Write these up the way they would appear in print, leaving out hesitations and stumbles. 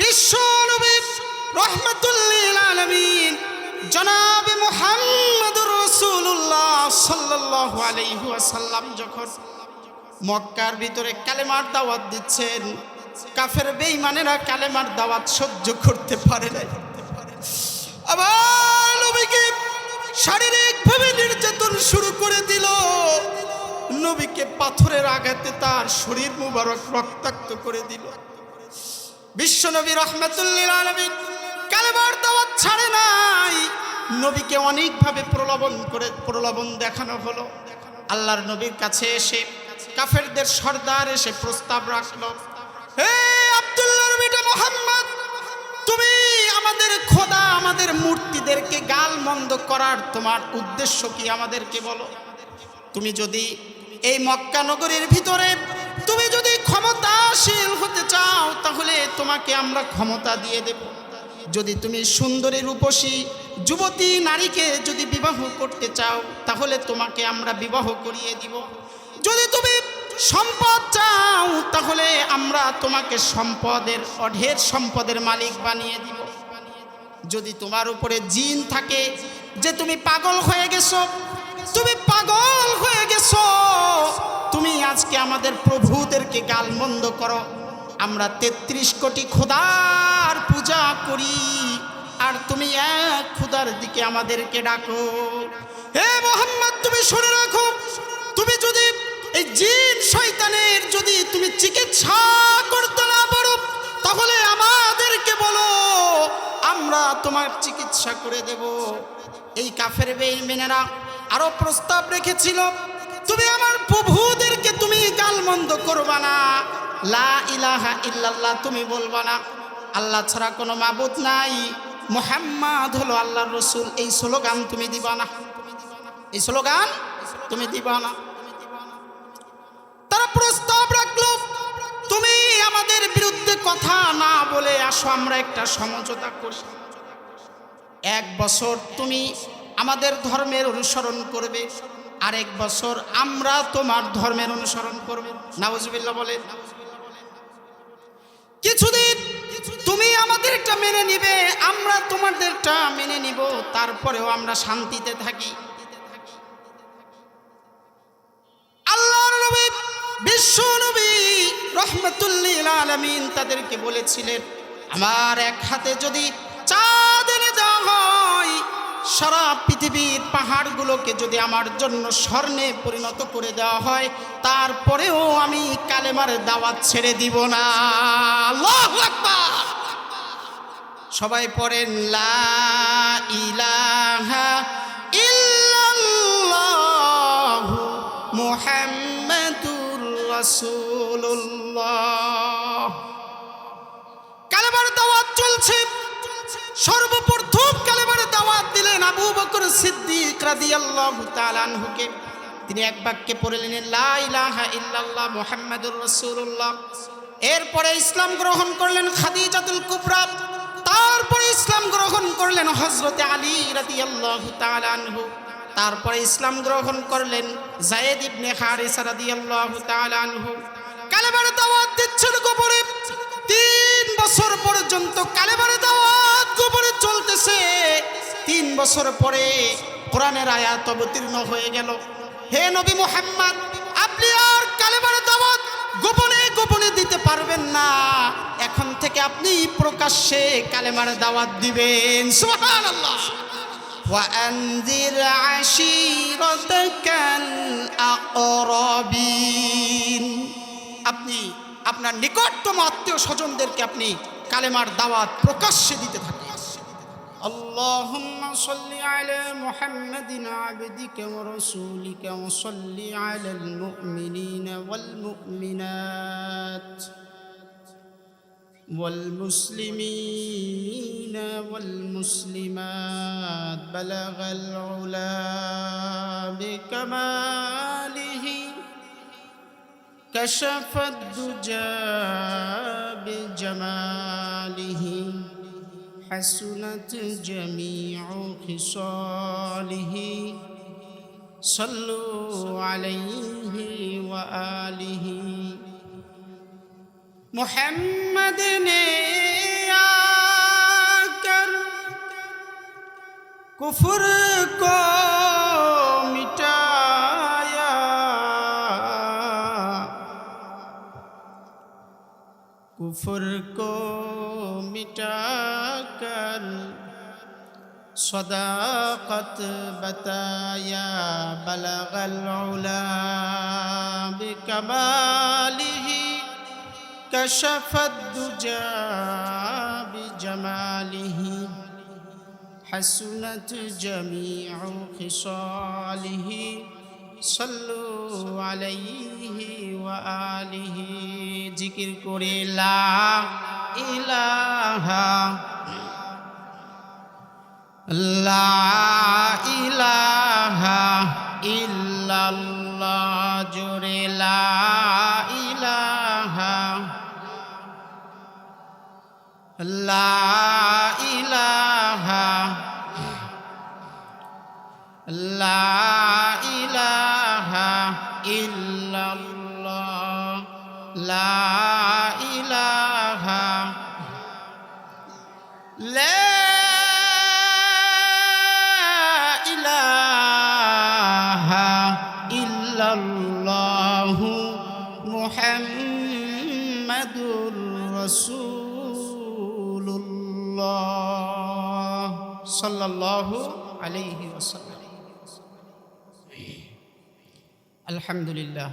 বিশ্ব নবী রাহমাতুল লিল আলামিন জনাব মুহাম্মদুর রাসূলুল্লাহ সাল্লাল্লাহু আলাইহি ওয়াসাল্লাম যখন মক্কার ভিতরে কালেমার দাওয়াত দিচ্ছেন, কাফের বেঈমানেরা কালেমার দাওয়াত সহ্য করতে পারে না। আবার নবীকে শারীরিকভাবে নির্যাতন শুরু করে দিল। নবীকে পাথরের আঘাতে তার শরীর মুবারক রক্তাক্ত করে দিল। বিশ্ব নবী রাহমাতুল লিল আলামিন কালেমার দাওয়াত ছাড়ে নাই। নবীকে অনেকভাবে প্রলোভন দেখানো হলো। আল্লাহর নবীর কাছে এসে কাফেরদের সর্দার এসে প্রস্তাব রাখলো, হে আব্দুল্লাহর বেটা মুহাম্মদ, তুমি আমাদের খোদা, আমাদের মূর্তিদেরকে গালমন্দ করার তোমার উদ্দেশ্য কি আমাদেরকে বলো। তুমি যদি এই মক্কা নগরীর ভিতরে তুমি যদি ক্ষমতাশীল হতে চাও তাহলে তোমাকে আমরা ক্ষমতা দিয়ে দেব। যদি তুমি সুন্দরী রূপসী যুবতী নারীকে যদি বিবাহ করতে চাও তাহলে তোমাকে আমরা বিবাহ করিয়ে দিব। যদি তুমি সম্পদ চাও তাহলে আমরা তোমাকে অঢের সম্পদের মালিক বানিয়ে দিব। যদি তোমার উপরে জিন থাকে যে তুমি পাগল হয়ে গেছো, তুমি আজকে আমাদের প্রভুদেরকে গালমন্দ করো, আমরা 33 কোটি খোদার পূজা করি আর তুমি এক খোদার দিকে আমাদেরকে ডাকো। হে মুহাম্মদ, তুমি শুনে রাখো, তুমি যদি এই জিন শয়তানের যদি তুমি চিকিৎসা করতে না পারো তাহলে আমাদেরকে বলো, আমরা তোমার চিকিৎসা করে দেব। এই কাফের বেঈমানেরা আরো প্রস্তাব রেখেছিল, তুমি আমার প্রভুদেরকে তুমি গালমন্দ করবা না, লা ইলাহা ইল্লাল্লাহ তুমি বলবা না, আল্লাহ ছাড়া কোনো মাবুদ নাই, মুহাম্মদ হলো আল্লাহর রাসূল, এই স্লোগান তুমি দিবা না, এই স্লোগান তুমি দিবা না। তারা প্রস্তাব রাখলো, তুমি আমাদের বিরুদ্ধে কথা না বলে আসো, আমরা একটা সমঝোতা করি। 1 বছর তুমি আমাদের ধর্মের অনুসরণ করবে, আর 1 বছর আমরা তোমার ধর্মের অনুসরণ করব। নাউজুবিল্লাহ বলে। কিছুদিন তুমি আমাদেরটা মেনে নিবে, আমরা তোমাদেরটা মেনে নিব, তারপরেও আমরা শান্তিতে থাকি। আল্লাহর নবী বিশ্ব নবী রাহমাতুল লিল আলামিন তাদেরকে বলেছিলেন, আমার এক হাতে যদি চাঁদ এনে দেওয়া হয়, সারা পৃথিবীর পাহাড়গুলোকে যদি আমার জন্য স্বর্ণে পরিণত করে দেওয়া হয়, তারপরেও আমি কালেমার দাওয়াত ছেড়ে দিব না। আল্লাহু আকবার। সবাই পড়েন লা ইলাহা ইল্লাল্লাহু মুহাম্মাদুর রাসূলুল্লাহ। কালেমার দাওয়াত চলছে। সর্বপ্রথম কালেমার দাওয়াত দিলেন আবু বকর সিদ্দিক রাদিয়াল্লাহু তাআলা আনহুকে। তিনি এক বাক্যে পড়লেন লা ইলাহা ইল্লাল্লাহ মুহাম্মাদুর রাসূলুল্লাহ। এরপরে ইসলাম গ্রহণ করলেন খাদিজাতুল কুবরা। তারপরে ইসলাম গ্রহণ করলেন হযরতে আলী রাদিয়াল্লাহু তাআলা আনহু। তারপরে ইসলাম গ্রহণ করলেন যায়েদ ইবনে হারিসা রাদিয়াল্লাহু তাআলা আনহু। কালেমার দাওয়াত দিচ্ছেন গোপনে। 3 বছর পর্যন্ত কালেমার দাওয়াত গোপনে চলতেছে। 3 বছর পরে কোরআনের আয়াত অবতীর্ণ হয়ে গেল, হে নবী মুহাম্মদ, আপনি আর কালেমার দাওয়াত গোপনে গোপনে দিতে পারবেন না, এখন থেকে আপনি প্রকাশ্যে কালেমার দাওয়াত দিবেন। সুবহানাল্লাহ। ওয়া আনজির আশীরাতাকাল আকরাবিন। আপনি আপনার নিকটতম আত্মীয় স্বজনদেরকে আপনি কালেমার দাওয়াত প্রকাশ্যে দিতে থাকেন। আল্লাহুম্মা সাল্লি আলা মুহাম্মাদিন আবদিকা ওয়া রাসূলিকা ওয়া সাল্লি আলাল মুমিনিনা ওয়াল মুমিনাত ওয়াল মুসলিমিনা ওয়াল মুসলিমাত বালাগাল উলা বিকামালিহি كشف الدجى بجماله حسنت جميع خصاله صلوا عليه وآله محمد نے कुफ्र को मिटाया, कुफ्र को मिटाकर सदाकत बताया, बलगल उला बिकमालिही कशफत दुजा बिजमालिही हसनत जमीउ खिसालिही सल्लु अलैहि व आलिहि। जिकिर करे ला इलाहा ला इलाहा इल्लल्लाह, जोरे ला इलाहा ला इलाहा ला इलाहा इल्लल्लाह, ला इलाहा ला इल्लल्लाहु मुहम्मदुर रसूलुल्लाह सल्लल्लाहु अलैहि वसल्लम। अल्हम्दुलिल्लाह,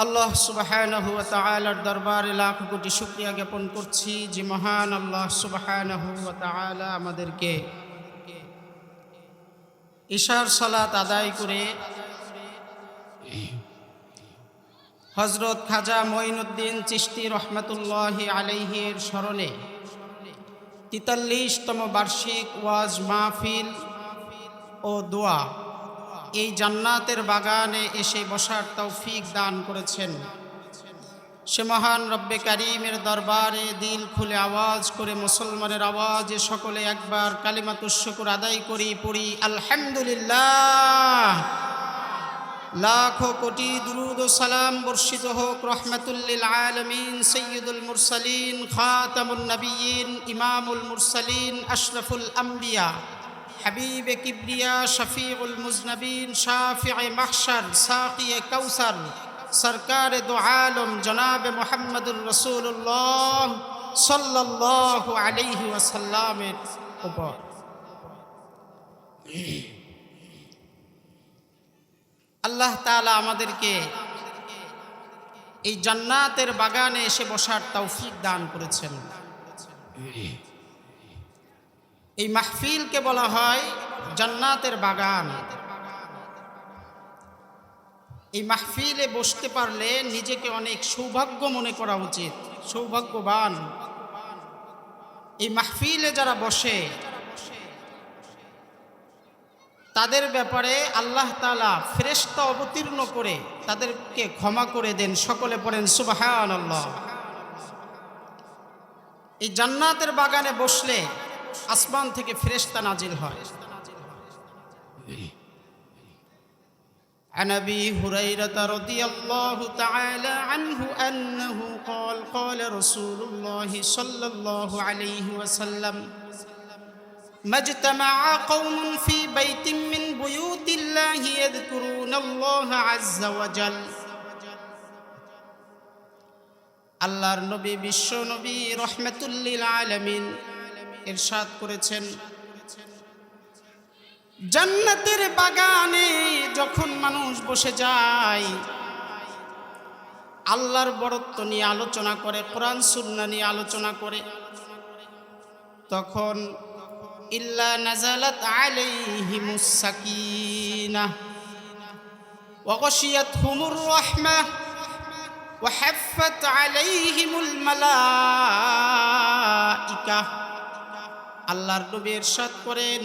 আল্লাহ সুবহানাহু ওয়া তাআলার দরবারে লাখ কোটি শুকরিয়া জ্ঞাপন করছি যে মহান আল্লাহ সুবহানাহু ওয়া তাআলা আমাদেরকে ইশার সালাত আদায় করে হযরত খাজা মঈনুদ্দিন চিশতি রহমাতুল্লাহি আলাইহির স্মরণে ৪৩তম বার্ষিক ওয়াজ মাহফিল ও দোয়া এই জান্নাতের বাগানে এসে বসার তৌফিক দান করেছেন। সে মহান রব্বে কারীমের দরবারে দিল খুলে আওয়াজ করে মুসলমানের আওয়াজে সকলে একবার কালিমাতুশ শুকর আদায় করি, পড়ি আলহামদুলিল্লাহ। লাখো কোটি দুরুদ ও সালাম বর্ষিত হোক রহমাতুল লিল আলামিন সাইয়্যিদুল মুরসালিন খাতামুন নবিয়্যিন ইমামুল মুরসালিন আশরাফুল আম্বিয়া হাবিবে কিবরিয়া শফিউল মুজনবিন শাফিঈ মাহশর সাকিয়ে কাউসার সরকারে দো আলম জনাবে মুহাম্মদুর রাসূলুল্লাহ সাল্লাল্লাহু আলাইহি ওয়াসাল্লামের উপর। আল্লাহ তাআলা আমাদেরকে এই জান্নাতের বাগানে এসে বসার তৌফিক দান করেছেন। এই মাহফিলকে বলা হয় জান্নাতের বাগান। এই মাহফিলে বসতে পারলে নিজেকে অনেক সৌভাগ্য মনে করা উচিত, সৌভাগ্যবান। এই মাহফিলে যারা বসে তাদের ব্যাপারে আল্লাহ তাআলা ফেরেশতা অবতীর্ণ করে তাদেরকে ক্ষমা করে দেন। সকলে পড়েন সুবহানাল্লাহ। এই জান্নাতের বাগানে বসলে আসমান থেকে ফেরেশতা নাজিল হয়। عن أبي هريرة رضي الله تعالى عنه أنه قال قال رسول الله صلى الله عليه وسلم ما اجتمع قوم في بيت من بيوت الله يذكرون الله عز وجل। আল্লাহর নবী বিশ্ব নবী রহমাতুল লিল আলামিন ইরশাদ করেছেন, জান্নাতের বাগানে যখন মানুষ বসে যায় আল্লাহর বড়ত্ব নিয়ে আলোচনা করে, কোরআন সুন্নাহ নিয়ে আলোচনা করে, তখন ইল্লা নাযালাত আলাইহিমুস সাকিনাহ ওয়া গাশিয়াতহুমুর রাহমাহ ওয়া হাফফাত আলাইহিমুল মালাইকা। আল্লাহর নবী ইরশাদ করেন,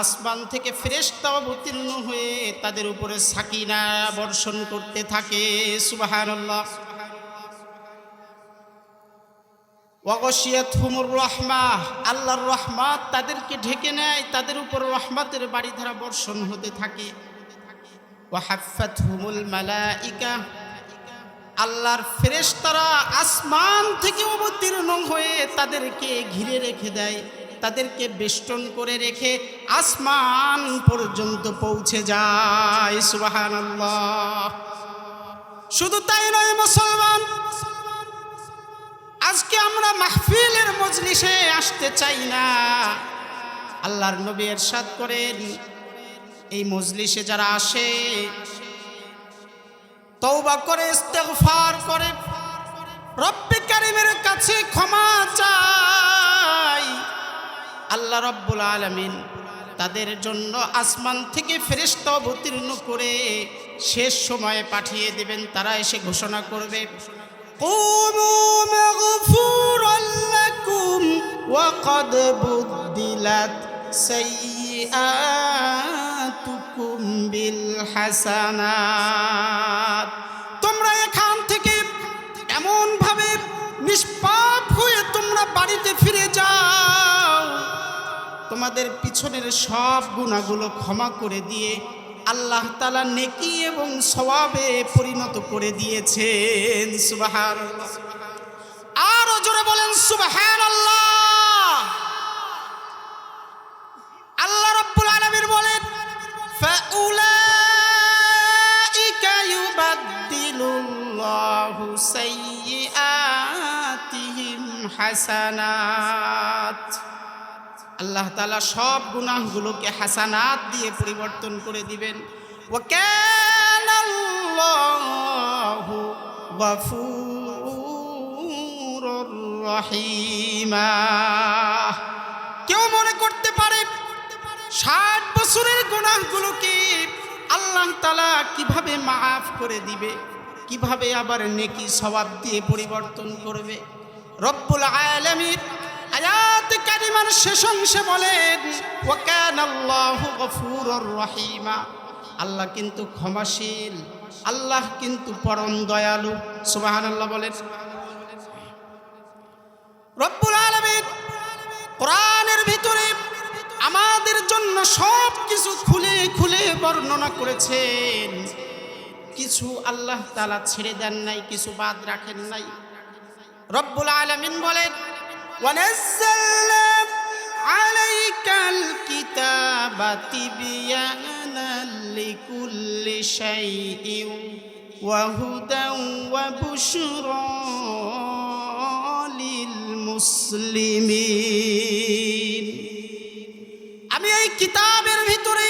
আসমান থেকে ফেরেশতা অবতীর্ণ হয়ে তাদের উপরে সাকিনা বর্ষণ করতে থাকে। সুবহানাল্লাহ। ওয়া গাশিয়াতহুমুর রাহমাহ, আল্লাহর রহমত তাদেরকে ঢেকে নেয়, তাদের উপর রহমতের বাড়িধারা বর্ষণ হতে থাকে। ওয়া হাফফাতহুমুল মালাইকা, আল্লাহর ফেরেশতারা আসমান থেকে অবতীর্ণ হয়ে তাদেরকে ঘিরে রেখে দেয়। তাদেরকে বেষ্টন করে রেখে আসমান পর্যন্ত পৌঁছে যায়। সুবহানাল্লাহ। শুধু তাই নয় মুসলমান, আজকে আমরা মাহফিলের মজলিসে আসতে চাই না। আল্লাহর নবী ইরশাদ করেন, এই মজলিসে যারা আসে তওবা করে ইস্তেগফার করে রব্বে কারীমের কাছে ক্ষমা চায়, আল্লাহ রাব্বুল আলামিন তাদের জন্য আসমান থেকে ফেরেশতা অবতীর্ণ করে শেষ সময়ে পাঠিয়ে দিবেন। তারা এসে ঘোষণা করবে, কুমু মাগফুরান লাকুম ওয়া ক্বাদ বুদ্দিলাত সাইয়্যাতুকুম বিল হাসানাত। তোমরা এখান থেকে এমন ভাবে নিষ্পাপ হয়ে তোমরা বাড়িতে ফিরে যাও, তোমাদের পিছনের সব গুনাহগুলো ক্ষমা করে দিয়ে আল্লাহ তাআলা নেকি এবং সওয়াবে পরিণত করে দিয়েছেন। সুবহানাল্লাহ। আরো জোরে বলেন সুবহানাল্লাহ। আল্লাহ রাব্বুল আলামিন বলেন, ফাউলাইকা ইউবাদদিলুল্লাহু সাইয়্যাতিহিম হাসানাত। আল্লাহ তাআলা সব গুনাহগুলোকে হাসানাত দিয়ে পরিবর্তন করে দিবেন। ওয়া কানাল্লাহু গফুরুর রহিমা। কেউ মনে করতে পারে 60 বছরের গুনাহগুলোকে আল্লাহ তাআলা কিভাবে মাফ করে দিবে, কিভাবে আবার নেকি সওয়াব দিয়ে পরিবর্তন করবে। রব্বুল আলামিন আয়াত কারিমার শেষ অংশে বলেন, ওয়া কানাল্লাহু গফুরুর রহিমা। আল্লাহ কিন্তু ক্ষমাশীল, আল্লাহ কিন্তু পরম দয়ালু। সুবহানাল্লাহ বলেন। রব্বুল আলামিন কোরআনের ভিতরে আমাদের জন্য সব কিছু খুলে খুলে বর্ণনা করেছেন। কিছু আল্লাহ তাআলা ছেড়ে দেন নাই, কিছু বাদ রাখেন নাই। রব্বুল আলামিন বলেন, وَنَزَّلْنَا عَلَيْكَ الْكِتَابَ تِبْيَانًا لِكُلِّ شَيْءٍ وَهُدًى وَبُشْرَى لِلْمُسْلِمِينَ। আমি এই কিতাবের ভিতরে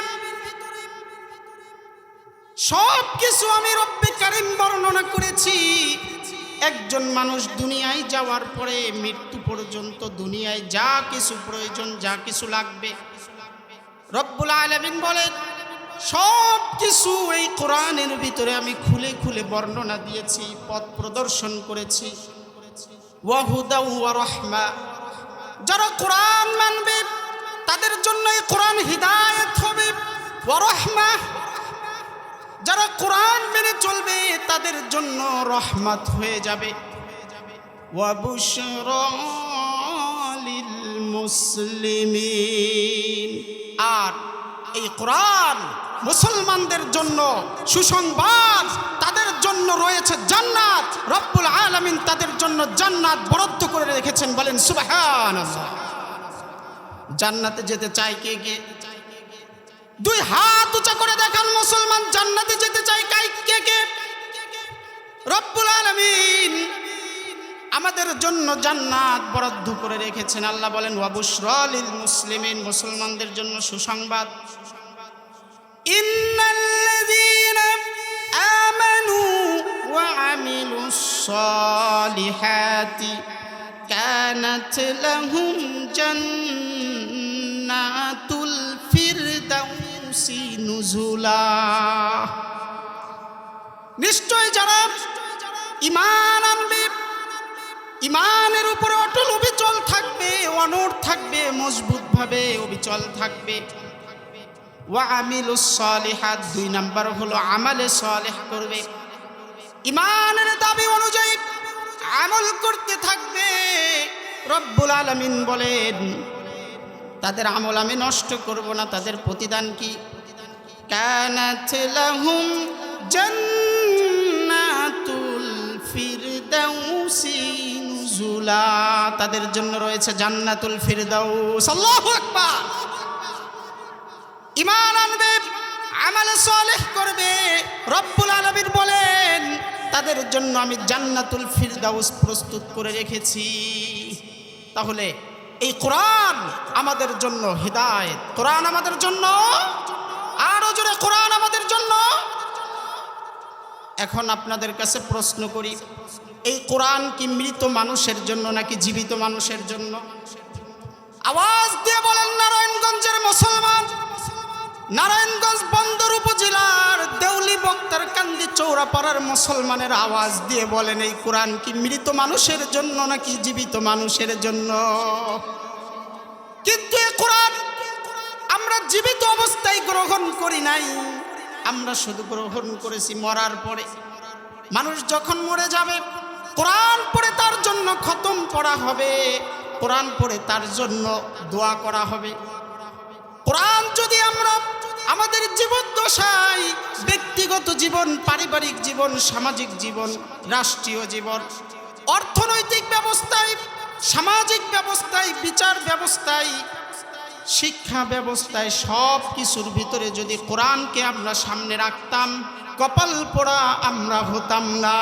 সব কিছু আমি রব্বে কারীম বর্ণনা করেছি। একজন মানুষ দুনিয়ায় যাওয়ার পরে মৃত্যু পর্যন্ত দুনিয়ায় যা কিছু প্রয়োজন, যা কিছু লাগবে, রব্বুল আলামিন বলেন সব কিছু এই কোরআনের ভিতরে আমি খুলে খুলে বর্ণনা দিয়েছি, পথ প্রদর্শন করেছি। ওয়া হুদা ওয়া রাহমা। যারা কোরআন মানবে তাদের জন্য এই কোরআন হিদায়াত হবে। ওয়া রাহমা। যারা কোরআন মেনে চলবে তাদের জন্য রহমত হয়ে যাবে। ওয়া বুশরা লিল মুসলিমিন। আর এই কোরআন মুসলমানদের জন্য সুসংবাদ, তাদের জন্য রয়েছে জান্নাত। রব্বুল আলামিন তাদের জন্য জান্নাত বরাদ্দ করে রেখেছেন। বলেন সুবহানাল্লাহ। জান্নাতে যেতে চায় কে কে? দুই হাত উঁচা করে দেখান মুসলমান, জান্নাতে যেতে চায় কে কে? রব্বুল আলামিন আমাদের জন্য জান্নাত বরাদ্দ করে রেখেছেন। আল্লাহ বলেন, ওয়া বুশরা লিল মুসলিমিন। মুসলমানদের জন্য সুসংবাদ। ইন্নাল্লাযীনা আমানু ওয়া আমিলুস সালিহাতি কানাত লাহুম জান্নাতুল ফিরদাউসি নুজুলা। নিশ্চয় যারা ঈমান আনবে, ঈমানের উপরে অটল অবিচল থাকবে, অনড় থাকবে, মজবুতভাবে অবিচল থাকবে। ওয়া আমিলুস সালিহাত, 2 নাম্বার হলো আমালে সালেহ করবে। ঈমানের দাবি অনুযায়ী আমল করতে থাকবে। রব্বুল আলামিন বলেন তাদের আমল আমি নষ্ট করব না। তাদের প্রতিদান কি? কানাত লাহুম জান্নাতুল ফিরদাউসি নুজুলা। নুজুলা, তাদের জন্য রয়েছে জান্নাতুল ফিরদাউস। আল্লাহু আকবার। ঈমান আনবে, আমল সালেহ করবে, রব্বুল আলামিন বলেন তাদের জন্য আমি জান্নাতুল ফিরদাউস প্রস্তুত করে রেখেছি। তাহলে এই কোরআন আমাদের জন্য হিদায়াত, কোরআন আমাদের জন্য, আরো জোরে কোরআন আমাদের জন্য। এখন আপনাদের কাছে প্রশ্ন করি, এই কোরআন কি মৃত মানুষের জন্য নাকি জীবিত মানুষের জন্য? আওয়াজ দিয়ে বলেন নারায়ণগঞ্জের মুসলমান, নারায়ণগঞ্জ বন্দর উপজেলার দেউলি বক্তার কান্দি চৌরাপাড়ার মুসলমানের আওয়াজ দিয়ে বলেন, এই কোরআন কি মৃত মানুষের জন্য নাকি জীবিত মানুষের জন্য? কিন্তু এই কোরআন আমরা জীবিত অবস্থায় গ্রহণ করি নাই, আমরা শুধু গ্রহণ করেছি মরার পরে। মানুষ যখন মরে যাবে, কোরআন পড়ে তার জন্য খতম পড়া হবে, কোরআন পড়ে তার জন্য দোয়া করা হবে। কোরআন যদি আমরা আমাদের জীবদ্দশায়, ব্যক্তিগত জীবন, পারিবারিক জীবন, সামাজিক জীবন, রাষ্ট্রীয় জীবন, অর্থনৈতিক ব্যবস্থায়, সামাজিক ব্যবস্থায়, বিচার ব্যবস্থায়, শিক্ষা ব্যবস্থায়, সব কিছুর ভিতরে যদি কোরআনকে আমরা সামনে রাখতাম, কপাল পোড়া আমরা হতাম না।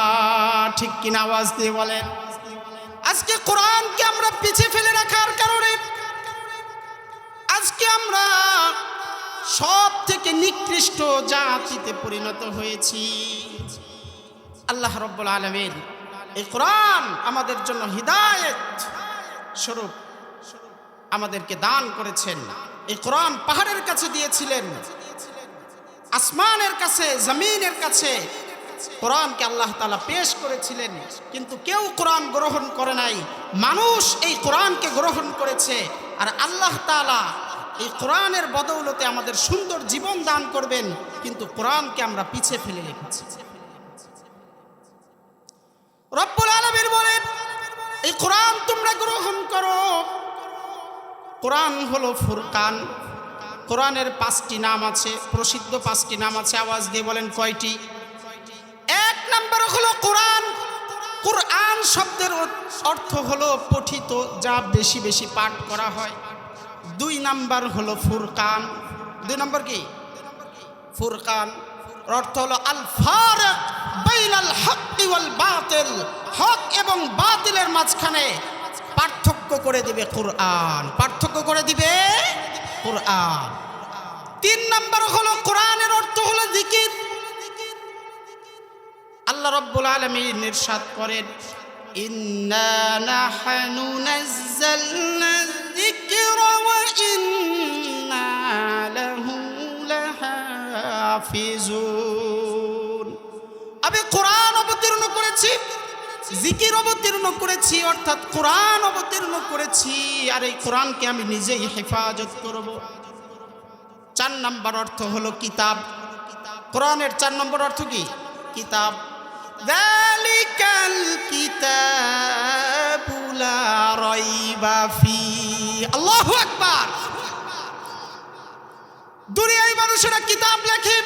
ঠিক কিনা আওয়াজ দিয়ে বলেন? আজকে কোরআনকে আমরা পিছিয়ে ফেলে রাখার কারণে আজকে আমরা সব থেকে নিকৃষ্ট জাতিতে পরিণত হয়েছি। আল্লাহ রাব্বুল আলামিন এই কোরআন আমাদের জন্য হিদায়াত স্বরূপ আমাদেরকে দান করেছেন। এই কোরআন পাহাড়ের কাছে দিয়েছিলেন, আসমানের কাছে, জমিনের কাছে কোরআনকে আল্লাহ তাআলা পেশ করেছিলেন, কিন্তু কেউ কোরআন গ্রহণ করে নাই। মানুষ এই কোরআনকে গ্রহণ করেছে, আর আল্লাহ তাআলা এই কোরআনের বদৌলতে আমাদের সুন্দর জীবন দান করবেন, কিন্তু কোরআনকে আমরা পিছিয়ে ফেলে রেখেছি। রব্বুল আলামিন বলেন, এই কোরআন তোমরা গ্রহণ করো। কোরআন হলো ফুরকান। কোরআনের 5টি নাম আছে, প্রসিদ্ধ 5টি নাম আছে। আওয়াজ দিয়ে বলেন কয়টি? 1 নম্বর হলো কোরআন। কোরআন শব্দের অর্থ হলো পঠিত, যা বেশি বেশি পাঠ করা হয়। 2 নম্বর হলো ফুরকান। 2 নম্বর কি? ফুরকান অর্থ হলো আল ফারিক বাইনাল হক ওয়াল বাতিল, হক এবং বাতিলের মাঝখানে পার্থক্য করে দিবে কোরআন, পার্থক্য করে দিবে কোরআন। 3 নম্বর হলো কোরআনের অর্থ হলো জিকির। আল্লাহ রাব্বুল আলামিন ইরশাদ করেন, ইন্না নাহনু নাযালনা যিকরা ওয়া ইন্না লাহু লাহাফিজুন। আমি কোরআন অবতীর্ণ করেছি, জিকির অবতীর্ণ করেছি, অর্থাৎ কোরআন অবতীর্ণ করেছি, আর এই কোরআনকে আমি নিজেই হেফাজত করব। 4 নম্বর অর্থ হলো কিতাব। কোরআনের 4 নম্বর অর্থ কি? কিতাব। যালিকাল কিতাবু লা রাইবা ফি। আল্লাহু আকবার। দুনিয়ায় মানুষেরা কিতাব লেখে,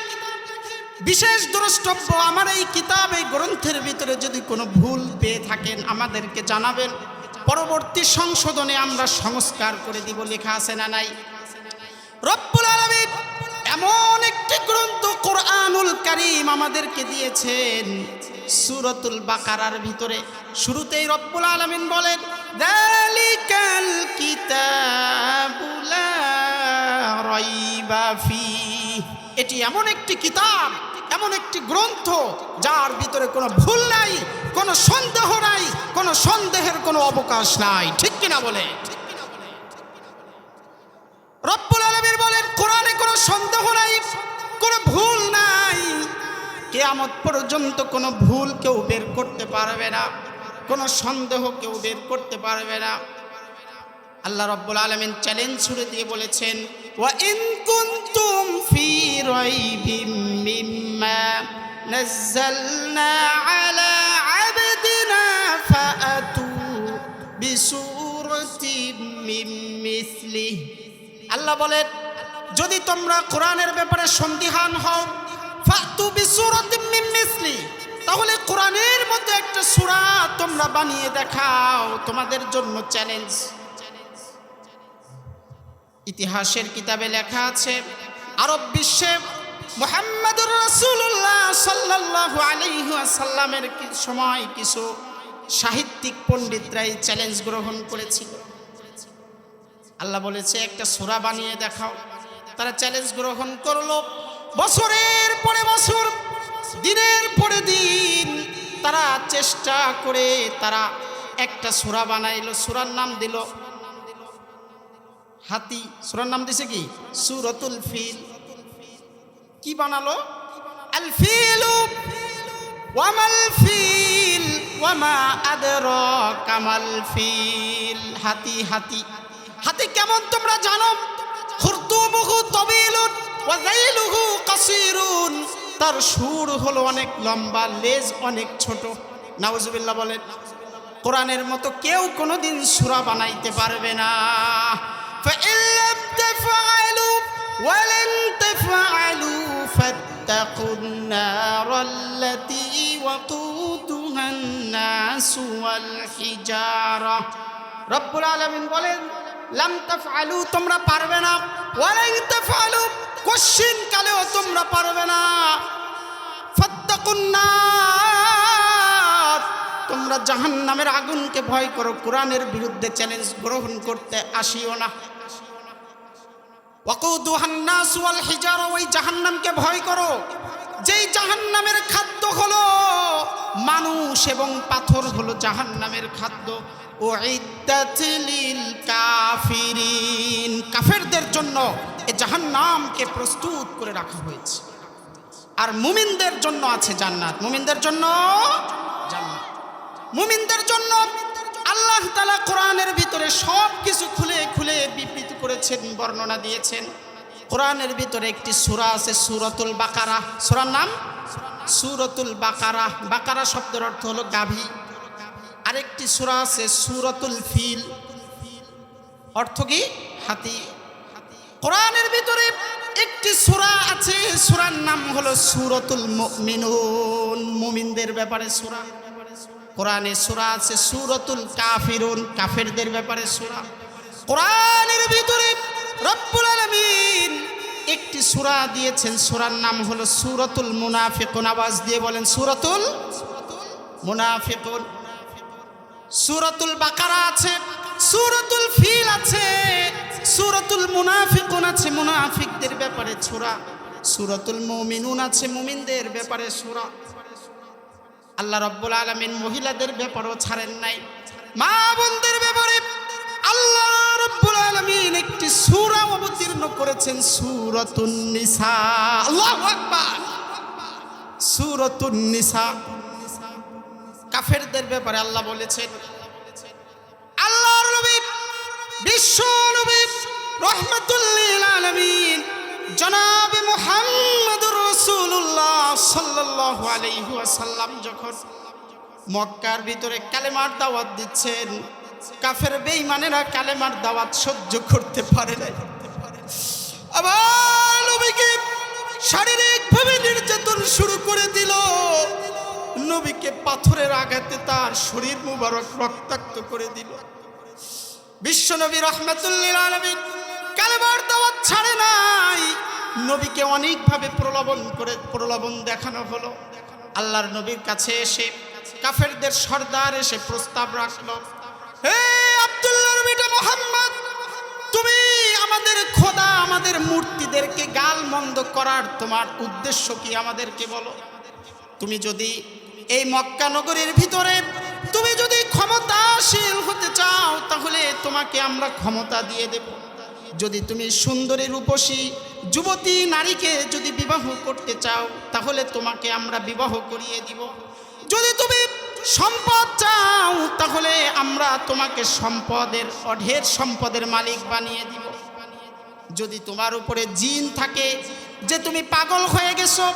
বিশেষ দ্রষ্টব্য, আমার এই কিতাব, এই গ্রন্থের ভিতরে যদি কোনো ভুল পেয়ে থাকেন আমাদেরকে জানাবেন, পরবর্তী সংশোধনে আমরা সংস্কার করে দিব। লেখা আছে না নাই? রব্বুল আলামিন এমন একটি গ্রন্থ কোরআনুল কারীম আমাদেরকে দিয়েছেন। সূরাতুল বাকারার ভিতরে শুরুতেই রব্বুল আলামিন বলেন, যালিকাল কিতাবু লা রাইবা ফি। এটি এমন একটি কিতাব, এমন একটি গ্রন্থ যার ভিতরে কোনো ভুল নাই, কোনো সন্দেহ নাই, কোনো সন্দেহের কোনো অবকাশ নাই। ঠিক কিনা বলে? রব্বুল আলামিন বলেন, কোরআনে কোনো সন্দেহ নাই, কোনো ভুল নাই। কিয়ামত পর্যন্ত কোনো ভুল কেউ বের করতে পারবে না, কোনো সন্দেহ কেউ বের করতে পারবে না। আল্লাহ রাব্বুল আলামিন চ্যালেঞ্জ ছুড়ে দিয়ে বলেছেন, ওয়া ইন কুনতুম ফি রাইবিম মিম্মা নাযালনা আলা আবদিনা ফাআতু বিসূরাতিম মিন মিসলিহি। আল্লাহ বলেন, যদি তোমরা কোরআনের ব্যাপারে সন্দিহান হও, ফাতু বিসূরাতিম মিন মিসলি, তাহলে কোরআনের মতো একটা সূরা তোমরা বানিয়ে দেখাও, তোমাদের জন্য চ্যালেঞ্জ। ইতিহাসের কিতাবে লেখা আছে, আরব বিশ্বে মুহাম্মদুর রাসূলুল্লাহ সাল্লাল্লাহু আলাইহি ওয়াসাল্লামের সময় কিছু সাহিত্যিক পণ্ডিতরা এই চ্যালেঞ্জ গ্রহণ করেছিল। আল্লাহ বলেছে একটা সূরা বানিয়ে দেখাও। তারা চ্যালেঞ্জ গ্রহণ করলো। বছরের পরে বছর, দিনের পরে দিন তারা চেষ্টা করে তারা একটা সূরা বানাইলো। সূরার নাম দিল হাতি। সূরার নাম দিছে কি? সূরাতুল ফিল। কি বানালো? আল ফিলু ওয়ামাল ফিল ওয়ামা আদরাকা মাল ফিল। হাতি হাতি হাতি কেমন তোমরা জানো? খুরতুমুহু তাবিলুন ওয়া যাইলুহু কাসীরুন। তার সুর হলো অনেক লম্বা, লেজ অনেক ছোট। নাউজুবিল্লাহ বলেন। কোরআনের মতো কেউ কোনোদিন সূরা বানাইতে পারবে না। فإن لم تفعلوا ولن تفعلوا فاتقوا النار التي وقودها الناس والحجارة। রব্বুল আলামিন বলেন লাম তাফআলু, তোমরা পারবে না। ওয়ালান তাফআলু, কোশ্চিন কালেও তোমরা পারবে না। ফাত্তাকুন নার, তোমরা জাহান্নামের আগুনকে ভয় করো। কোরআনের বিরুদ্ধে চ্যালেঞ্জ গ্রহণ করতে আসিও না। ওয়াকুদুহান নাস ওয়াল হিজারা, ওই জাহান্নামকে ভয় করো যেই জাহান্নামের খাদ্য হলো মানুষ এবং পাথর হলো জাহান্নামের খাদ্য। উইদ্দাত লিল কাফিরিন, কাফেরদের জন্য এই জাহান্নামকে প্রস্তুত করে রাখা হয়েছে। আর মুমিনদের জন্য আছে জান্নাত। মুমিনদের জন্য জান্নাত, মুমিনদের জন্য আল্লাহ তাআলা কোরআনের ভিতরে সব কিছু খুলে খুলে বিবৃতি করেছেন, বর্ণনা দিয়েছেন। কোরআনের ভিতরে একটি সূরা আছে সূরাতুল বাকারা। সূরার নাম সূরাতুল বাকারা। বাকারা শব্দের অর্থ হলো গাভী। আরেকটি সূরা আছে সূরাতুল ফিল, অর্থ কি? হাতি। কোরআনের ভিতরে একটি সূরা আছে, সূরার নাম হলো সূরাতুল মুমিনুন, মুমিনদের ব্যাপারে সূরা। কোরআনে সূরা আছে সূরাতুল কাফিরুন, কাফেরদের ব্যাপারে সূরা। কোরআনের ভিতরে রব্বুল আলামিন একটি সূরা দিয়েছেন, সূরার নাম হলো সূরাতুল মুনাফিকুন। আওয়াজ দিয়ে বলেন সূরাতুল মুনাফিকুন। সূরাতুল বাকারা আছে, সূরাতুল ফিল আছে, সূরাতুল মুনাফিকুন আছে, মুনাফিকদের ব্যাপারে সূরা। সূরাতুল মুমিনুন আছে, মুমিনদের ব্যাপারে সূরা। আল্লাহ রাব্বুল আলামিন মহিলাদের ব্যাপারেও ছাড়েন নাই, মা বোনদের ব্যাপারে আল্লাহ রাব্বুল আলামিন একটি সূরা অবতীর্ণ করেছেন, সূরাতুন নিসা। আল্লাহু আকবার। সূরাতুন নিসা কাফেরদের ব্যাপারে আল্লাহ বলেছেন। আল্লাহর নবী, বিশ্ব নবী রাহমাতুল লিল আলামিন জনাবে মুহাম্মদুর রাসূলুল্লাহ সাল্লাল্লাহু আলাইহি ওয়াসাল্লাম যখন মক্কার ভিতরে কালেমার দাওয়াত দিচ্ছেন, কাফের বেঈমানেরা কালেমার দাওয়াত সহ্য করতে পারে না। আবার নবীকে শারীরিকভাবে নির্যাতন শুরু করে দিল। নবীকে পাথরের আঘাতে তার শরীর মুবারক রক্তাক্ত করে দিল। বিশ্ব নবী রাহমাতুল লিল আলামিন কালেমার দাওয়াত ছাড়ে নাই। নবীকে অনেকভাবে প্রলোভন দেখানো হলো। আল্লাহর নবীর কাছে এসে কাফেরদের সর্দার এসে প্রস্তাব রাখলো, হে আব্দুল্লাহর বেটা মুহাম্মদ, তুমি আমাদের খোদা, আমাদের মূর্তিদেরকে গালমন্দ করার তোমার উদ্দেশ্য কি আমাদেরকে বলো। তুমি যদি এই মক্কা নগরীর ভিতরে তুমি যদি ক্ষমতাশীল হতে চাও তাহলে তোমাকে আমরা ক্ষমতা দিয়ে দেব। যদি তুমি সুন্দরী রূপসী যুবতী নারীকে যদি বিবাহ করতে চাও তাহলে তোমাকে আমরা বিবাহ করিয়ে দিব। যদি তুমি সম্পদ চাও তাহলে আমরা তোমাকে অঢের সম্পদের মালিক বানিয়ে দিব। যদি তোমার উপরে জিন থাকে যে তুমি পাগল হয়ে গেছো,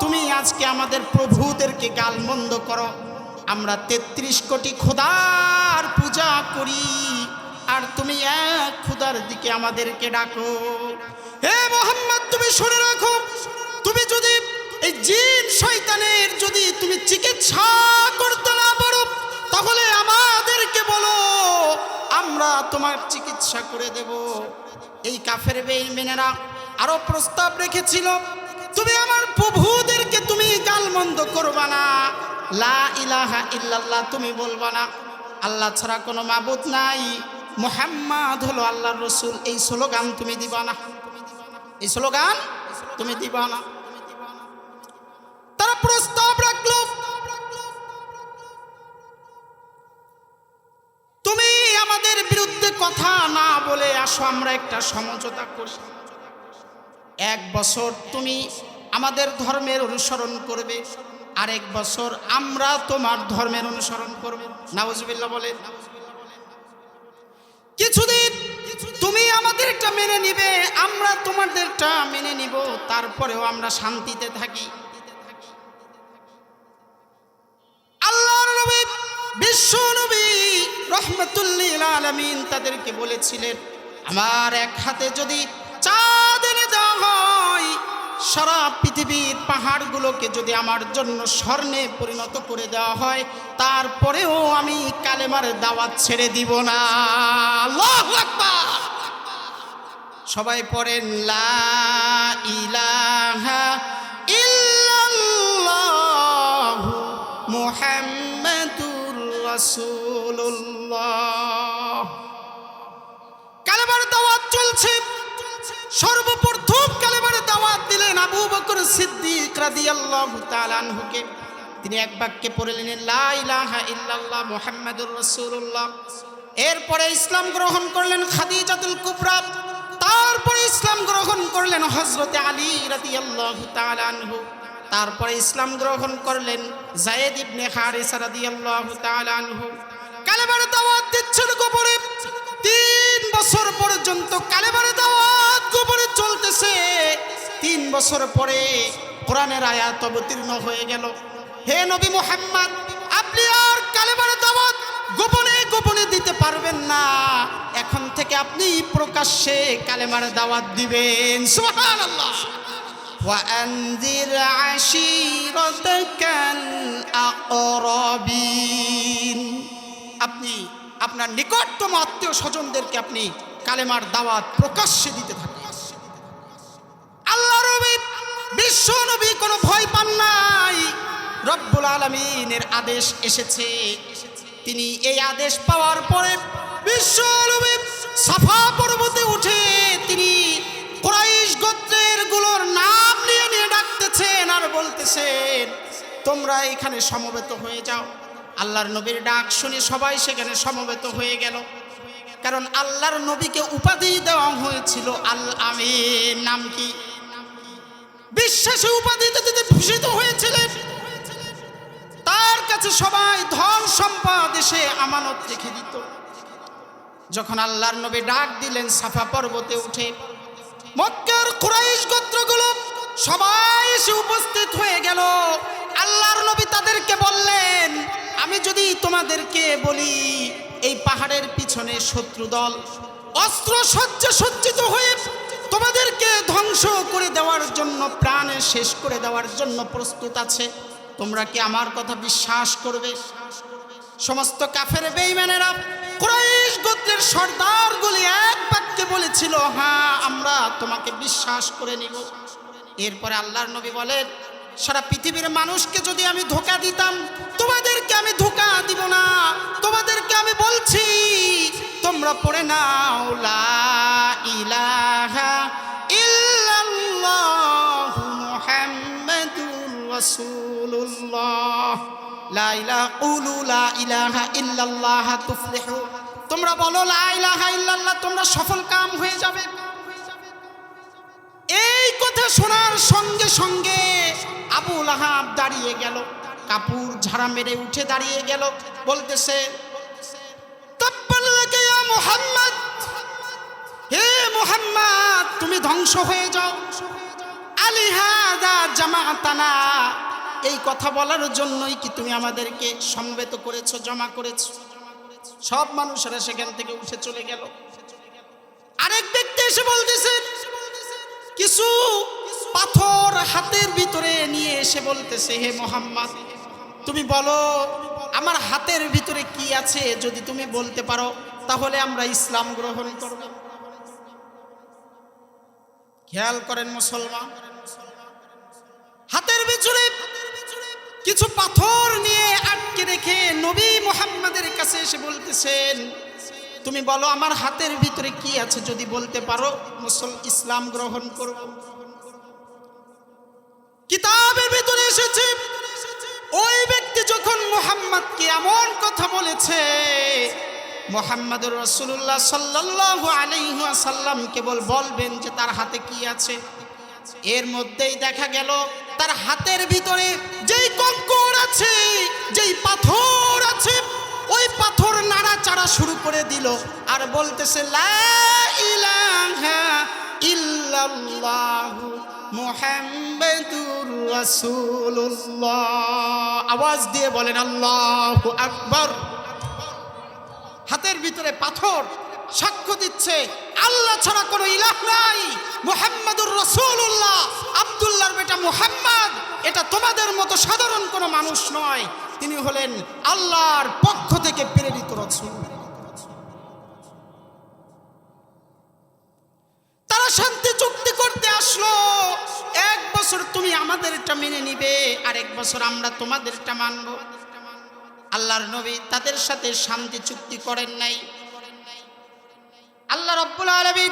তুমি আজকে আমাদের প্রভুদেরকে গালমন্দ করো, আমরা 33 কোটি খোদার পূজা করি আর তুমি এক খোদার দিকে আমাদেরকে ডাকো। হে মুহাম্মদ, তুমি শুনে রাখো, তুমি যদি এই জিন শয়তানের যদি তুমি চিকিৎসা করতে না পারো তাহলে আমাদেরকে বলো, আমরা তোমার চিকিৎসা করে দেব। এই কাফের বেঈমানেরা আরো প্রস্তাব রেখেছিল, তুমি আমার প্রভুদেরকে তুমি গালমন্দ করবা না, লা ইলাহা ইল্লাল্লাহ তুমি বলবা না, আল্লাহ ছাড়া কোনো মাবুদ নাই, মুহাম্মদ হলো আল্লাহর রাসূল, এই স্লোগান তুমি দিবা না, এই স্লোগান তুমি দিবা না। তারা প্রস্তাব রাখলো, তুমি আমাদের বিরুদ্ধে কথা না বলে আসো, আমরা একটা সমঝোতা করি। 1 বছর তুমি আমাদের ধর্মের অনুসরণ করবে, আর 1 বছর আমরা তোমার ধর্মের অনুসরণ করব। নাউজুবিল্লাহ বলেন। কিছুদিন তুমি আমাদেরটা মেনে নিবে, আমরা তোমাদেরটা মেনে নিব, তারপরেও আমরা শান্তিতে থাকি। আল্লাহর নবী বিশ্ব নবী রাহমাতুল লিল আলামিন তাদেরকে বলেছিলেন, আমার এক হাতে যদি চাঁদ এনে দেওয়া হয়, সারা পৃথিবীর পাহাড়গুলোকে যদি আমার জন্য স্বর্ণে পরিণত করে দেওয়া হয়, তারপরেও আমি কালেমার দাওয়াত ছেড়ে দিব না। আল্লাহু আকবার। সবাই পড়েন লা ইলাহা ইল্লাল্লাহু মুহাম্মাদুর রাসূলুল্লাহ। কালেমার দাওয়াত চলছে। সর্বপ্রথম কালেমার দাওয়াত দিলেন আবু বকর সিদ্দিক রাদিয়াল্লাহু তাআলা আনহুকে। তিনি এক বাক্যে পড়লেন লা ইলাহা ইল্লাল্লাহ মুহাম্মাদুর রাসূলুল্লাহ। এরপরে ইসলাম গ্রহণ করলেন খাদিজাতুল কুবরা, তারপরে ইসলাম গ্রহণ করলেন হযরতে আলী রাদিয়াল্লাহু তাআলা আনহু, তারপরে ইসলাম গ্রহণ করলেন যায়েদ ইবনে হারিসা রাদিয়াল্লাহু তাআলা আনহু। কালেমার দাওয়াত দিচ্ছেন গোপনে। 3 বছর পর্যন্ত কালেমার দাওয়াত গোপনে চলতেছে। 3 বছর পরে কোরআনের আয়াত অবতীর্ণ হয়ে গেল, হে নবী মুহাম্মদ, আপনি আর কালেমার দাওয়াত গোপনে গোপনে দিতে পারবেন না, এখন থেকে আপনি প্রকাশ্যে কালেমার দাওয়াত দিবেন। সুবহানাল্লাহ। ওয়া আনজির আশীরাতাকাল আকরাবিন, আপনি আপনার নিকটতম আত্মীয় স্বজনদেরকে আপনি কালেমার দাওয়াত প্রকাশ্যে দিতে থাকেন। আল্লাহর নবী বিশ্ব নবী কোনো ভয় পান নাই। রব্বুল আলামিনের আদেশ এসেছে, তিনি এই আদেশ পাওয়ার পরে বিশ্ব নবী সাফা পর্বতে উঠে তিনি কুরাইশ গোত্রের গুলোর নাম নিয়ে নিয়ে ডাকতেছেন আর বলতেছেন, তোমরা এখানে সমবেত হয়ে যাও। আল্লাহর নবীর ডাক শুনে সবাই সেখানে সমবেত হয়ে গেল, কারণ আল্লাহর নবীকে উপাধি দেওয়া হয়েছিল আল আমিন। নাম কি? বিশ্বাসী উপাধিতে তিনি ভূষিত হয়েছিলেন। তার কাছে সবাই ধন সম্পদ এসে আমানত রেখে দিত। যখন আল্লাহর নবী ডাক দিলেন সাফা পর্বতে উঠে, মক্কার কুরাইশ গোত্রগুলো সবাই এসে উপস্থিত হয়ে গেল। আল্লাহর নবী তাদেরকে বললেন, আমি যদি তোমাদেরকে বলি এই পাহাড়ের পিছনে শত্রু দল অস্ত্র সজ্জা সজ্জিত হয়ে তোমাদেরকে ধ্বংস করে দেওয়ার জন্য, প্রাণে শেষ করে দেওয়ার জন্য প্রস্তুত আছে, তোমরা কি আমার কথা বিশ্বাস করবে? সমস্ত কাফের বেঈমানেরা কুরাইশ গোত্রের সর্দারগুলি এক বাক্যে বলেছিল, হ্যাঁ আমরা তোমাকে বিশ্বাস করে নিব। এরপরে আল্লাহর নবী বলেন, সারা পৃথিবীর মানুষকে যদি আমি ধোঁকা দিতাম, তোমাদেরকে আমি ধোঁকা দিব না। তোমাদেরকে আমি বলছি, তোমরা পড়ে নাও লা ইলাহা ইল্লাল্লাহু মুহাম্মাদুর রাসূলুল্লাহ। লা ইলাহা কুলু লা ইলাহা ইল্লাল্লাহ তুফলিহু। তোমরা বলো লা ইলাহা ইল্লাল্লাহ, তোমরা সফল কাম হয়ে যাবে। এই কথা শোনার সঙ্গে সঙ্গে আবু লাহাব দাঁড়িয়ে গেল, কাপড় ঝাড়া মেরে উঠে দাঁড়িয়ে গেল, বলতেছে, তাব্বালাকা ইয়া মুহাম্মদ, হে মুহাম্মদ তুমি ধ্বংস হয়ে যাও। আলিহাযা জামাতানা, এই কথা বলার জন্যই কি তুমি আমাদেরকে সমবেত করেছো, জমা করেছো? সব মানুষেরা সেখান থেকে উঠে চলে গেল। আরেক ব্যক্তি এসে বলতেছে, কিছু পাথর হাতের ভিতরে নিয়ে এসে বলতেছে, হে মুহাম্মদ, তুমি বলো আমার হাতের ভিতরে কি আছে, যদি তুমি বলতে পারো তাহলে আমরা ইসলাম গ্রহণ করব। খেয়াল করেন মুসলমান, হাতের ভিতরে কিছু পাথর নিয়ে আটকে রেখে নবী মুহাম্মাদের কাছে এসে বলতেছেন, তুমি বলো আমার হাতের ভিতরে কি আছে, যদি বলতে পারো ইসলাম গ্রহণ করব। কিতাবের ভিতরে এসেছে ওই ব্যক্তি যখন মুহাম্মদকে এমন কথা বলেছে, মুহাম্মদুর রাসূলুল্লাহ সাল্লাল্লাহু আলাইহি ওয়াসাল্লাম কেবল বলবেন যে তার হাতে কি আছে। এর মধ্যেই দেখা গেল তার হাতের ভিতরে যেই কঙ্কর আছে, যেই পাথর আছে, ওই পাথর নাড়াচাড়া শুরু করে দিল আর বলতেছে, লা ইলাহা ইল্লাল্লাহু মুহাম্মাদুর রাসূলুল্লাহ। আওয়াজ দিয়ে বলেন আল্লাহু আকবার। হাতের ভিতরে পাথর সাক্ষ্য দিচ্ছে আল্লাহ ছাড়া কোনো ইলাহ নাই, মুহাম্মাদুর রাসূলুল্লাহ, আব্দুল্লাহর বেটা মুহাম্মদ, এটা তোমাদের মতো সাধারণ কোনো মানুষ নয়, তিনি হলেন আল্লাহর পক্ষ থেকে প্রেরিত রাসূল। তারা শান্তি চুক্তি করতে আসলো, 1 বছর তুমি আমাদেরটা মেনে নিবে আর 1 বছর আমরা তোমাদেরটা মানব। আল্লাহর নবী তাদের সাথে শান্তি চুক্তি করেন নাই। আল্লাহ রাব্বুল আলামিন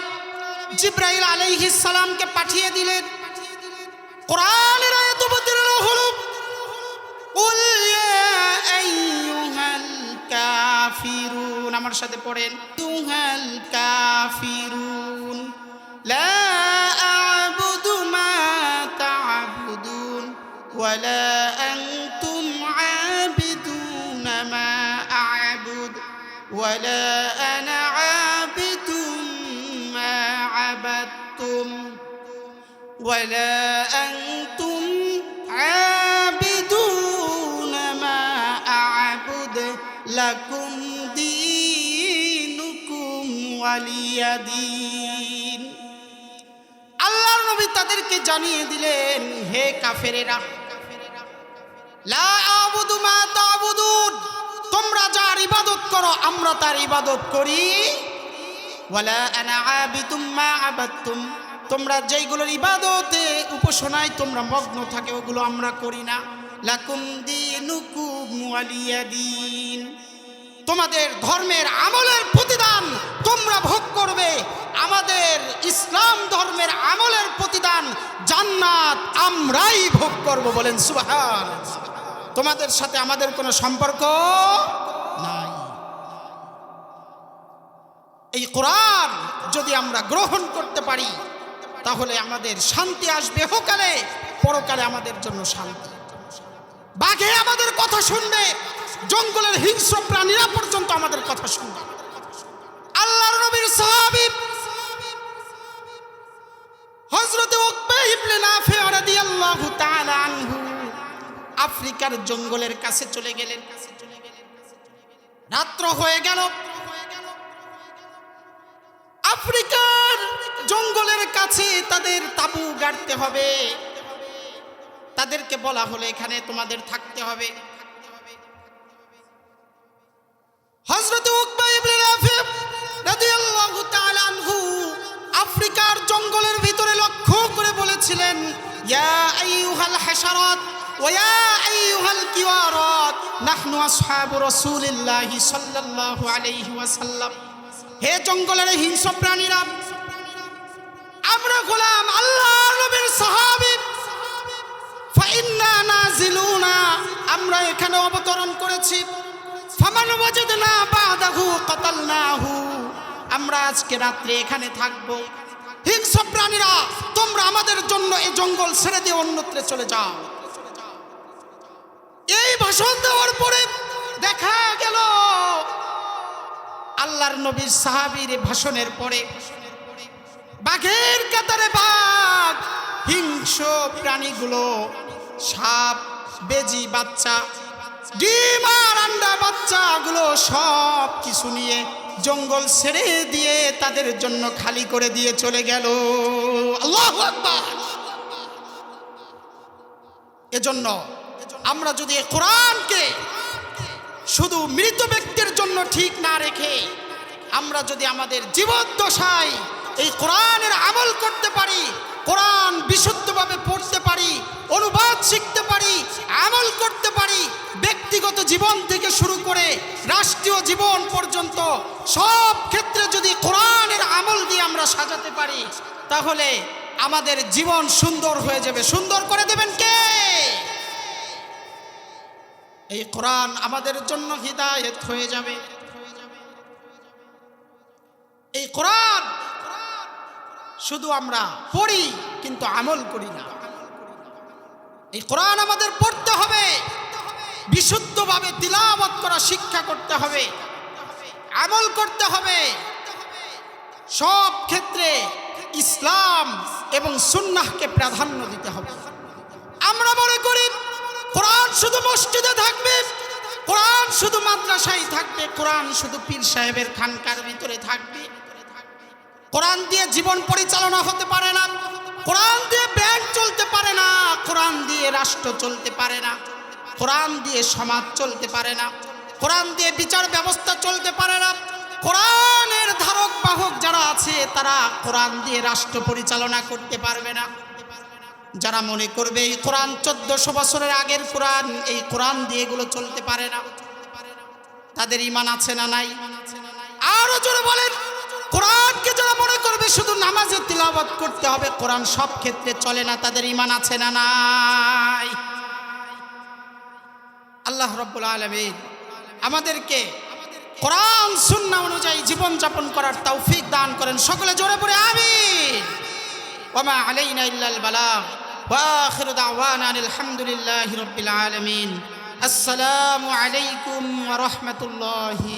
জিবরাইল আলাইহিস সালামকে পাঠিয়ে দিলেন। কোরআনের আয়াত অবতীর্ণ হলো, কুল ইয়া আইয়ুহাল কাফিরুন, আমার সাথে পড়েন, আইয়ুহাল কাফিরুন লা আ'বুদু মা তা'বুদুন ওয়ালা আনতুম আ'বিদুনা মা আ'বুদ ওয়ালা আনা আ'বিদুম মা আ'বাদতুম ওয়ালা আনতুম আ'বিদুনা মা আ'বুদ লাকুম দীনুকুম ওয়ালিয়া দীন। আল্লাহর নবী তাদেরকে জানিয়ে দিলেন, হে কাফেরেরা, লা আ'বুদু মা তা'বুদুন, তোমরা যার ইবাদত করো আমরা তার ইবাদত করি, ওয়ালা আনা আ'বিদুম মা আ'বাদতুম, তোমরা যেইগুলোর ইবাদতে উপাসনায় তোমরা মগ্ন থাকে ওগুলো আমরা করি না, লাকুম দীনুকুম ওয়ালিয়া দীন, তোমাদের ধর্মের আমলের প্রতিদান তোমরা ভোগ করবে, আমাদের ইসলাম ধর্মের আমলের প্রতিদান জান্নাত আমরাই ভোগ করব। বলেন সুবহানাল্লাহ। তোমাদের সাথে আমাদের কোনো সম্পর্ক নাই। এই কোরআন যদি আমরা গ্রহণ করতে পারি তাহলে আমাদের শান্তি আসবে, ইহকালে পরকালে আমাদের জন্য শান্তি। বাঘে আমাদের কথা শুনবে, জঙ্গলের হিংস্র প্রাণীরা পর্যন্ত আমাদের কথা শুনবে। আল্লাহর নবীর সাহাবী হযরত উকবা ইবনে নাফি রাদিয়াল্লাহু তাআলা আনহু আফ্রিকার জঙ্গলের কাছে চলে গেলেন। রাত্র হয়ে গেল। আফ্রিকার জঙ্গলের কাছে তাদের তাবু গাড়তে হবে। তাদেরকে বলা হলো এখানে তোমাদের থাকতে হবে। হযরত উকবা ইবনে নাফি রাদিয়াল্লাহু তাআলা আনহু আফ্রিকার জঙ্গলের ভিতরে লক্ষ্য করে বলেছিলেন, ইয়া আইয়ুহাল হাশারাত ওয়া ইয়া আইয়ুহাল কিওয়ারাত নাহনু আসহাবু রাসূলিল্লাহি সাল্লাল্লাহু আলাইহি ওয়াসাল্লাম, হে জঙ্গলের হিংস্র প্রাণীরা, আমরা গোলাম আল্লাহর নবীর সাহাবী, ফাইন্না নাজিলুনা, আমরা এখানে অবতরণ করেছি, ফামান ওয়াজাদনা বাদাহু কাতালনাহু, আমরা আজকে রাত্রে এখানে থাকব। হিংস্র প্রাণীরা তোমরা আমাদের জন্য এই জঙ্গল ছেড়ে দিয়ে অন্যত্রে চলে যাও। এই ভাষণ দেওয়ার পরে দেখা গেল আল্লাহর নবীর সাহাবীর ভাষণের পরে বাঘের কাতারে বাঘ, হিংস্র প্রাণীগুলো, সাপ, বেজি বাচ্চা, ডিম আর আন্ডা বাচ্চাগুলো সব কিছু নিয়ে জঙ্গল ছেড়ে দিয়ে তাদের জন্য খালি করে দিয়ে চলে গেল। আল্লাহু আকবার। এজন্য আমরা যদি এই কোরআনকে শুধু মৃত ব্যক্তির জন্য ঠিক না রেখে আমরা যদি আমাদের জীবদ্দশায় এই কোরআনের আমল করতে পারি, কোরআন বিশুদ্ধভাবে পড়তে পারি, অনুবাদ শিখতে পারি, আমল করতে পারি, ব্যক্তিগত জীবন থেকে শুরু করে রাষ্ট্রীয় জীবন পর্যন্ত সব ক্ষেত্রে যদি কোরআনের আমল দিয়ে আমরা সাজাতে পারি, তাহলে আমাদের জীবন সুন্দর হয়ে যাবে। সুন্দর করে দেবেন কে? এই কোরআন আমাদের জন্য হিদায়াত হয়ে যাবে। এই কোরআন শুধু আমরা পড়ি কিন্তু আমল করি না। এই কোরআন আমাদের পড়তে হবে, বিশুদ্ধভাবে তিলাওয়াত করা শিক্ষা করতে হবে, আমল করতে হবে। সব ক্ষেত্রে ইসলাম এবং সুন্নাহকে প্রাধান্য দিতে হবে। আমরা মনে করি কোরআন শুধু মসজিদে থাকবে, কোরআন শুধু মাদ্রাসায় থাকবে, কোরআন শুধু পীর সাহেবের খানকার ভিতরে থাকবে। কোরআন দিয়ে জীবন পরিচালনা হতে পারে না, কোরআন দিয়ে ব্যাংক চলতে পারে না, কোরআন দিয়ে রাষ্ট্র চলতে পারে না, কোরআন দিয়ে সমাজ চলতে পারে না, কোরআন দিয়ে বিচার ব্যবস্থা চলতে পারে না। কোরআনের ধারক বাহক যারা আছে তারা কোরআন দিয়ে রাষ্ট্র পরিচালনা করতে পারবে না। যারা মনে করবে এই কোরআন 1400 বছরের আগের কোরআন, এই কোরআন দিয়ে এগুলো চলতে পারে না, তাদের ঈমান আছে না নাই? আরো জোরে বলেন। কোরআনকে যারা মনে করবে শুধু নামাজে তিলাওয়াত করতে হবে, কোরআন সব ক্ষেত্রে চলে না, তাদের ঈমান আছে না নাই? আল্লাহ রাব্বুল আলামিন আমাদেরকে কোরআন সুন্নাহ অনুযায়ী জীবন যাপন করার তৌফিক দান করেন। সকলে জোরে পড়ে আমিন। ওয়া মা আলাইনা ইল্লাল বালাগ ওয়া আখিরু দাওয়ানা আলহামদুলিল্লাহি রাব্বিল আলামিন। আসসালামু আলাইকুম ওয়া রাহমাতুল্লাহি।